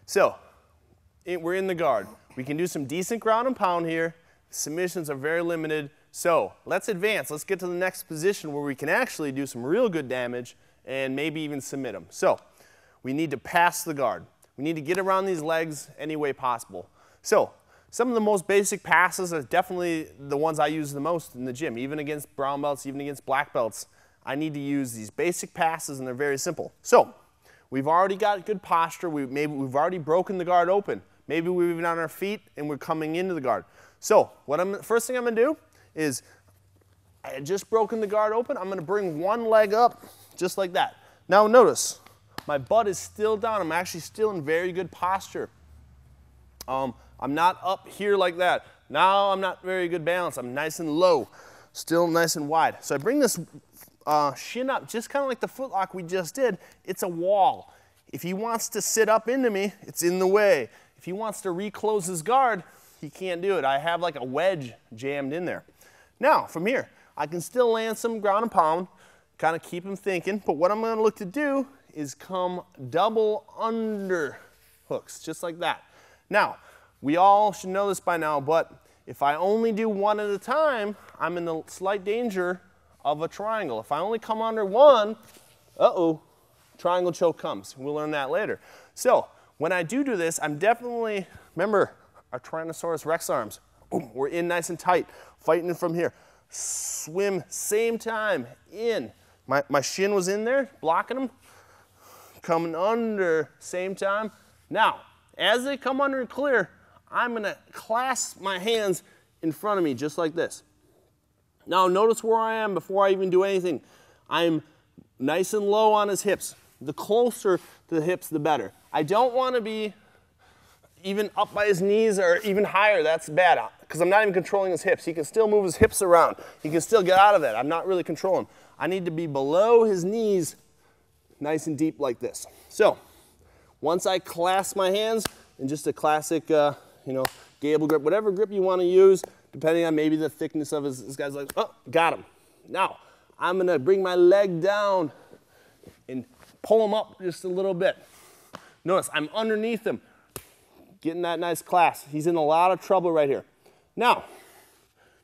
So we're in the guard. We can do some decent ground and pound here. Submissions are very limited. So let's advance. Let's get to the next position where we can actually do some real good damage and maybe even submit them. So we need to pass the guard. We need to get around these legs any way possible. So some of the most basic passes are definitely the ones I use the most in the gym, even against brown belts, even against black belts. I need to use these basic passes, and they're very simple. So we've already got good posture. We've already broken the guard open. Maybe we're even on our feet and we're coming into the guard. So first thing I'm going to do is, I had just broken the guard open. I'm going to bring one leg up just like that. Now notice, my butt is still down. I'm actually still in very good posture. I'm not up here like that. Now I'm not very good balance. I'm nice and low, still nice and wide. So I bring this shin up, just kind of like the foot lock we just did. It's a wall. If he wants to sit up into me, it's in the way. If he wants to reclose his guard, he can't do it. I have like a wedge jammed in there. Now, from here, I can still land some ground and pound, kind of keep him thinking, but what I'm going to look to do is come double under hooks, just like that. Now, we all should know this by now, but if I only do one at a time, I'm in the slight danger of a triangle. If I only come under one, triangle choke comes. We'll learn that later. So when I do this, I'm definitely, remember our Tyrannosaurus Rex arms. We're in nice and tight, fighting from here. Swim, same time, in. My shin was in there, blocking them. Coming under, same time. Now, as they come under and clear, I'm going to clasp my hands in front of me just like this. Now notice where I am before I even do anything. I'm nice and low on his hips. The closer to the hips, the better. I don't want to be even up by his knees or even higher. That's bad because I'm not even controlling his hips. He can still move his hips around. He can still get out of that. I'm not really controlling. I need to be below his knees, nice and deep like this. So once I clasp my hands in just a classic, gable grip, whatever grip you want to use, depending on maybe the thickness of this guy's legs. Oh, got him. Now, I'm going to bring my leg down and pull him up just a little bit. Notice, I'm underneath him, getting that nice clasp. He's in a lot of trouble right here. Now,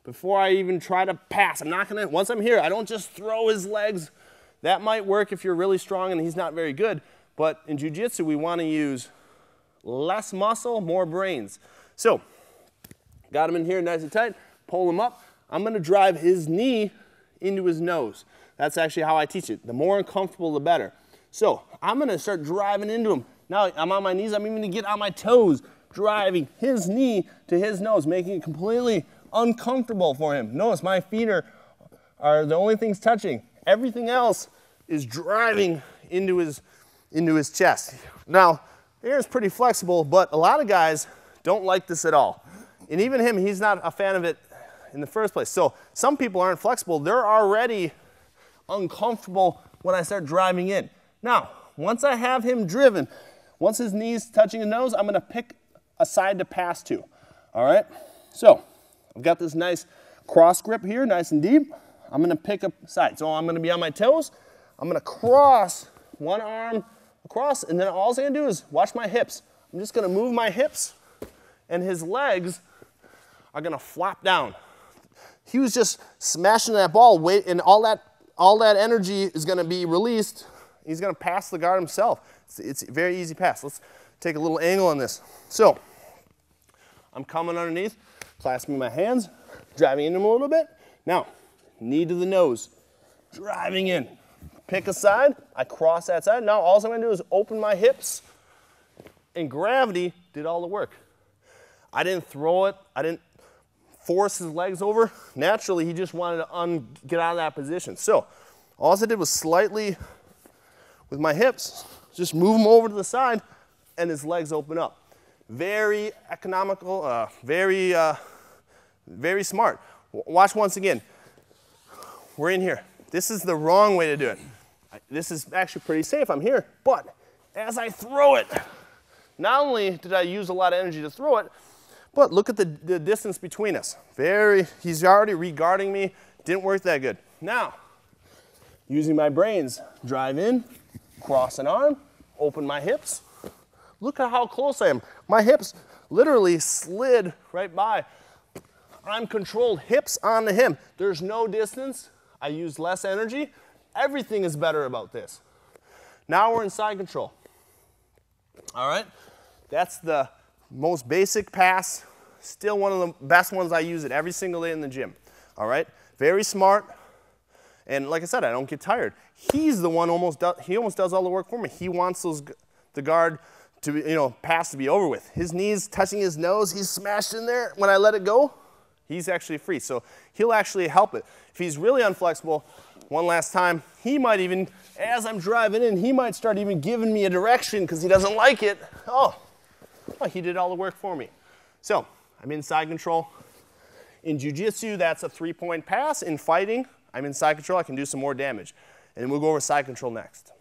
before I even try to pass, I'm not going to, once I'm here, I don't just throw his legs. That might work if you're really strong and he's not very good, but in jiu-jitsu, we want to use less muscle, more brains. So, got him in here nice and tight, pull him up. I'm going to drive his knee into his nose. That's actually how I teach it. The more uncomfortable, the better. So, I'm going to start driving into him. Now, I'm on my knees. I'm even going to get on my toes, driving his knee to his nose, making it completely uncomfortable for him. Notice my feet are the only things touching. Everything else is driving into his chest. Now, the air is pretty flexible, but a lot of guys don't like this at all. And even him, he's not a fan of it in the first place. So some people aren't flexible. They're already uncomfortable when I start driving in. Now, once I have him driven, once his knee's touching his nose, I'm going to pick a side to pass to. All right? So I've got this nice cross grip here, nice and deep. I'm going to pick a side. So I'm going to be on my toes. I'm going to cross one arm across, and then all I'm going to do is watch my hips. I'm just going to move my hips, and his legs are going to flop down. He was just smashing that ball, and all that energy is going to be released. He's going to pass the guard himself. It's a very easy pass. Let's take a little angle on this. So I'm coming underneath, clasping my hands, driving into him a little bit. Now, knee to the nose, driving in. Pick a side, I cross that side. Now all I'm going to do is open my hips, and gravity did all the work. I didn't throw it. I didn't force his legs over. Naturally, he just wanted to get out of that position. So all I did was slightly, with my hips, just move him over to the side, and his legs open up. Very economical, very smart. Watch once again. We're in here. This is the wrong way to do it. This is actually pretty safe. I'm here, but as I throw it, not only did I use a lot of energy to throw it, but look at the distance between us. He's already regarding me. Didn't work that good. Now, using my brains, drive in, cross an arm, open my hips, Look at how close I am. My hips literally slid right by. I'm controlled hips onto him. There's no distance. I use less energy. Everything is better about this. Now we're in side control. All right? That's the most basic pass. Still one of the best ones I use it every single day in the gym. All right? Very smart. And like I said, I don't get tired. He's the one he almost does all the work for me. He wants the guard to be, pass to be over with. His knees touching his nose, he's smashed in there. When I let it go, he's actually free. So he'll actually help it. If he's really unflexible, one last time, he might even, as I'm driving in, he might start even giving me a direction because he doesn't like it. Oh, he did all the work for me. So I'm in side control. In jiu-jitsu, that's a 3-point pass. In fighting, I'm in side control. I can do some more damage. And we'll go over side control next.